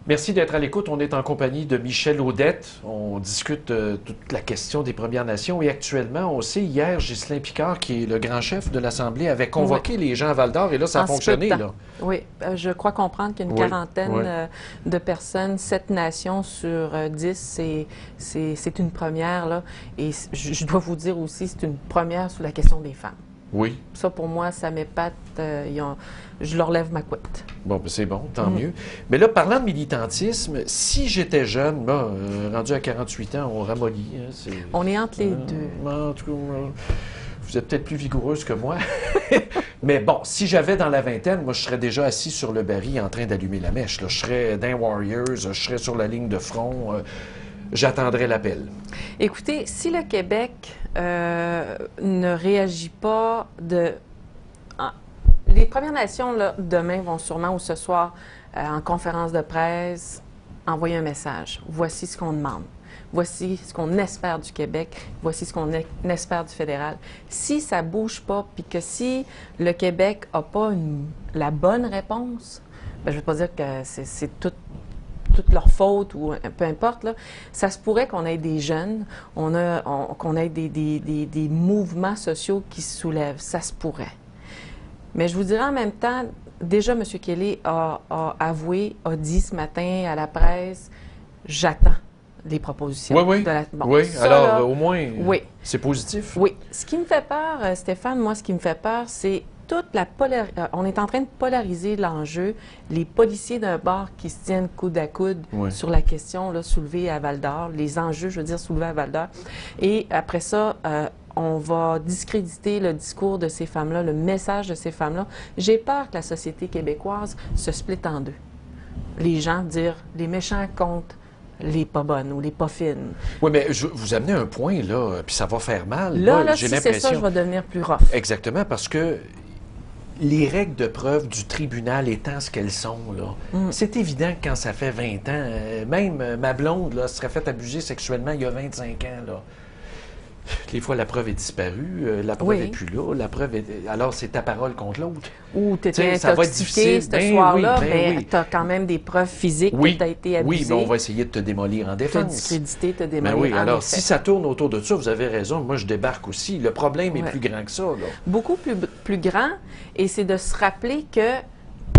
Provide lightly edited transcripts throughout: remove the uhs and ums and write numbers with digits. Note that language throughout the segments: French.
Merci d'être à l'écoute. On est en compagnie de Michel Audette. On discute toute la question des Premières Nations. Et actuellement, on sait, hier, Ghislain Picard, qui est le grand chef de l'Assemblée, avait convoqué les gens à Val-d'Or. Et là, ça a fonctionné, là. Oui, je crois comprendre qu'il y a une quarantaine de personnes, 7 nations sur 10. C'est une première, là. Et je dois vous dire aussi, c'est une première sur la question des femmes. Oui. Ça, pour moi, ça m'épate. Je leur lève ma couette. Bon, ben c'est bon, tant mieux. Mais là, parlant de militantisme, si j'étais jeune, là, rendu à 48 ans, on ramollit. Hein, on est entre les deux. En tout cas, vous êtes peut-être plus vigoureuse que moi. Mais bon, si j'avais dans la vingtaine, moi, je serais déjà assis sur le baril en train d'allumer la mèche. Là. Je serais d'un Warriors, je serais sur la ligne de front. J'attendrai l'appel. Écoutez, si le Québec ne réagit pas les Premières Nations, là, demain, vont sûrement, ou ce soir, en conférence de presse, envoyer un message. Voici ce qu'on demande. Voici ce qu'on espère du Québec. Voici ce qu'on espère du fédéral. Si ça ne bouge pas, puis que si le Québec n'a pas la bonne réponse, bien, je ne veux pas dire que c'est toute leur faute ou peu importe, là, ça se pourrait qu'on ait des jeunes, qu'on ait des mouvements sociaux qui se soulèvent. Ça se pourrait. Mais je vous dirais en même temps, déjà, M. Kelly a avoué, a dit ce matin à la presse, j'attends les propositions. Oui, oui. Ça, alors, là, au moins, c'est positif. Oui. Ce qui me fait peur, Stéphane, moi, ce qui me fait peur, c'est on est en train de polariser l'enjeu. Les policiers d'un bord qui se tiennent coude à coude sur la question là, soulevée à Val-d'Or, les enjeux, je veux dire, soulevés à Val-d'Or. Et après ça, on va discréditer le discours de ces femmes-là, le message de ces femmes-là. J'ai peur que la société québécoise se split en deux. Les gens dire les méchants contre les pas bonnes ou les pas fines. Oui, mais vous amenez un point, là, puis ça va faire mal. Là, si c'est ça, je vais devenir plus rough. Exactement, parce que les règles de preuve du tribunal étant ce qu'elles sont, là, c'est évident que quand ça fait 20 ans, même ma blonde, là, se serait fait abuser sexuellement il y a 25 ans, là. Des fois, la preuve est disparue, la preuve n'est plus là, la preuve est... Alors, c'est ta parole contre l'autre. Ou tu étais intoxiqué ce soir-là, mais tu as quand même des preuves physiques que tu as été abusé. Oui, mais on va essayer de te démolir en défense. Te discréditer, te démolir alors, si ça tourne autour de ça, vous avez raison, moi je débarque aussi. Le problème est plus grand que ça, là. Beaucoup plus grand, et c'est de se rappeler que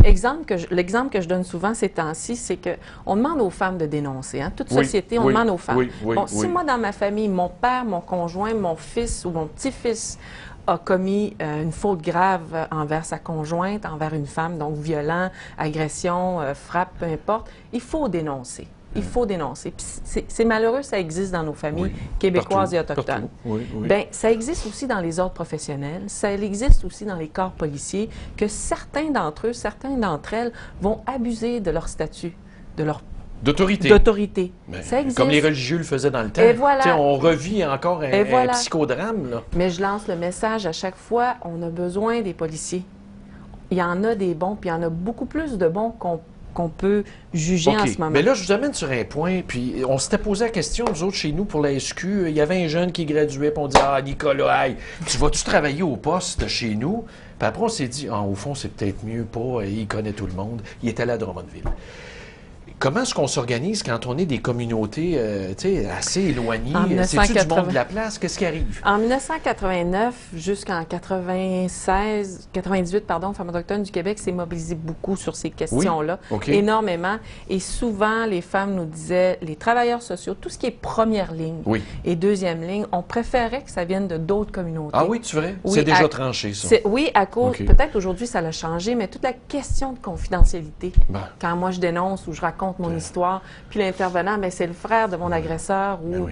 l'exemple que je donne souvent ces temps-ci, c'est qu'on demande aux femmes de dénoncer. Hein? Toute société, on demande aux femmes. Si moi, dans ma famille, mon père, mon conjoint, mon fils ou mon petit-fils a commis une faute grave envers sa conjointe, envers une femme, donc violent, agression, frappe, peu importe, il faut dénoncer. Il faut dénoncer. C'est malheureux, ça existe dans nos familles québécoises et autochtones. Bien, ça existe aussi dans les ordres professionnels, ça existe aussi dans les corps policiers, que certains d'entre eux, certaines d'entre elles vont abuser de leur statut, de leur d'autorité. Ça existe. Comme les religieux le faisaient dans le temps. Et voilà. On revit encore un psychodrame, là. Mais je lance le message à chaque fois, on a besoin des policiers. Il y en a des bons, puis il y en a beaucoup plus de bons qu'on peut juger en ce moment. Mais là, je vous amène sur un point, puis on s'était posé la question, nous autres, chez nous, pour la SQ, il y avait un jeune qui graduait, puis on dit « Ah, Nicolas, hey, tu vas-tu travailler au poste chez nous? » Puis après, on s'est dit « Ah, au fond, c'est peut-être mieux pas, il connaît tout le monde. » Il est allé à Drummondville. Comment est-ce qu'on s'organise quand on est des communautés assez éloignées? C'est-tu du monde de la place? Qu'est-ce qui arrive? En 1989 jusqu'en 98, Femmes autochtones du Québec s'est mobilisé beaucoup sur ces questions-là, énormément. Et souvent, les femmes nous disaient, les travailleurs sociaux, tout ce qui est première ligne et deuxième ligne, on préférait que ça vienne de d'autres communautés. Ah oui, c'est vrai? C'est déjà tranché, ça? Oui, à cause, peut-être aujourd'hui ça l'a changé, mais toute la question de confidentialité, quand moi je dénonce ou je raconte mon histoire, puis l'intervenant, mais c'est le frère de mon agresseur ou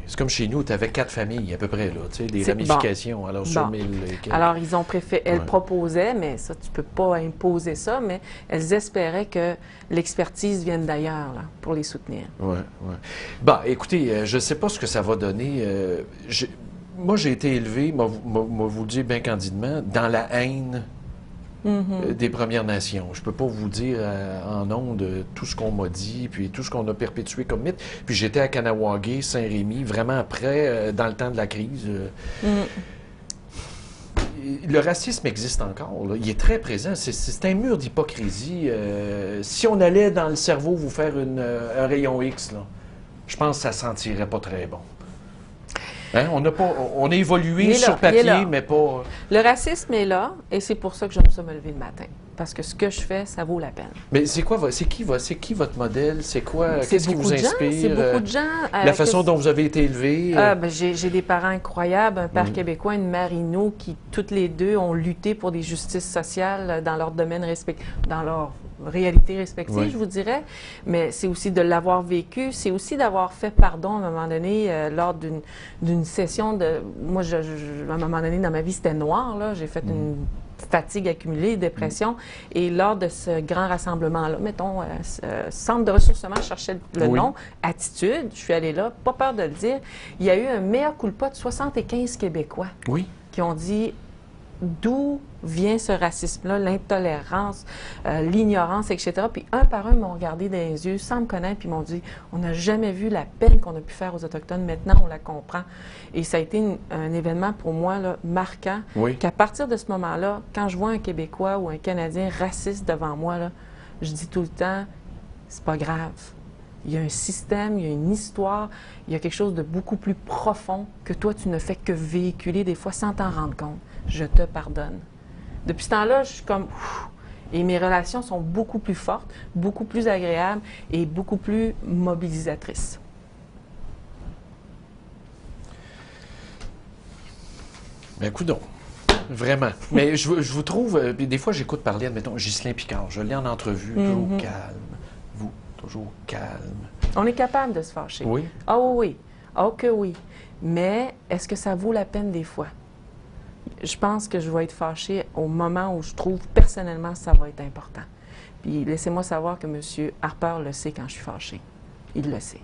C'est comme chez nous, tu avais 4 familles à peu près, là, tu sais, des ramifications, alors sur 1000... Alors, ils ont préféré... Elles proposaient, mais ça, tu peux pas imposer ça, mais elles espéraient que l'expertise vienne d'ailleurs, là, pour les soutenir. Oui. Bon, écoutez, je sais pas ce que ça va donner. Moi, j'ai été élevé, moi vous le dis bien candidement, dans la haine des Premières Nations. Je peux pas vous dire en nom de tout ce qu'on m'a dit, puis tout ce qu'on a perpétué comme mythe. Puis j'étais à Kahnawake, Saint-Rémy, vraiment après, dans le temps de la crise. le racisme existe encore, là. Il est très présent. C'est un mur d'hypocrisie. Si on allait dans le cerveau vous faire un rayon X, là, je pense que ça sentirait pas très bon. Hein? On a évolué sur papier, mais pas... Le racisme est là, et c'est pour ça que j'aime ça me lever le matin. Parce que ce que je fais, ça vaut la peine. Mais c'est qui votre modèle? C'est quoi? Qu'est-ce qui vous inspire? C'est beaucoup de gens. La façon dont vous avez été élevé? J'ai des parents incroyables, un père québécois, une mère Inuit, qui toutes les deux ont lutté pour des justices sociales dans leur domaine respectif, dans leur réalité respective, je vous dirais. Mais c'est aussi de l'avoir vécu, c'est aussi d'avoir fait pardon à un moment donné lors d'une session de... Moi, à un moment donné, dans ma vie, c'était noir, là. J'ai fait une fatigue accumulée, dépression. Et lors de ce grand rassemblement-là, mettons, Centre de ressourcement, je cherchais le nom, Attitude, je suis allée là, pas peur de le dire, il y a eu un mea culpa de 75 Québécois qui ont dit d'où vient ce racisme-là, l'intolérance, l'ignorance, etc. Puis un par un m'ont regardé dans les yeux sans me connaître, puis m'ont dit « On n'a jamais vu la peine qu'on a pu faire aux Autochtones, maintenant on la comprend. » Et ça a été un événement pour moi là, marquant, qu'à partir de ce moment-là, quand je vois un Québécois ou un Canadien raciste devant moi, là, je dis tout le temps « C'est pas grave. » Il y a un système, il y a une histoire, il y a quelque chose de beaucoup plus profond que toi, tu ne fais que véhiculer des fois sans t'en rendre compte. Je te pardonne. Depuis ce temps-là, je suis comme... Et mes relations sont beaucoup plus fortes, beaucoup plus agréables et beaucoup plus mobilisatrices. Bien, coudonc. Vraiment. Mais je vous trouve... des fois, j'écoute parler, admettons, Ghislain Picard. Je l'ai en entrevue, toujours calme. Vous, toujours calme. On est capable de se fâcher. Oui? Ah oui. Oh que oui. Mais est-ce que ça vaut la peine des fois? Je pense que je vais être fâchée au moment où je trouve personnellement que ça va être important. Puis laissez-moi savoir que M. Harper le sait quand je suis fâchée. Il le sait.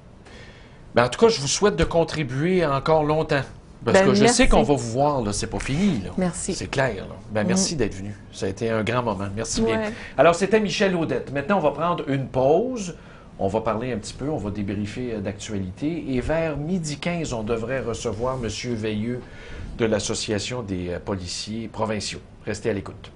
Bien, en tout cas, je vous souhaite de contribuer encore longtemps. Parce que je sais qu'on va vous voir, là, c'est pas fini. Là. Merci. C'est clair. Là. Ben, merci d'être venu. Ça a été un grand moment. Merci bien. Alors, c'était Michèle Audette. Maintenant, on va prendre une pause. On va parler un petit peu, on va débriefer d'actualité. Et vers 12h15, on devrait recevoir M. Veilleux de l'Association des policiers provinciaux. Restez à l'écoute.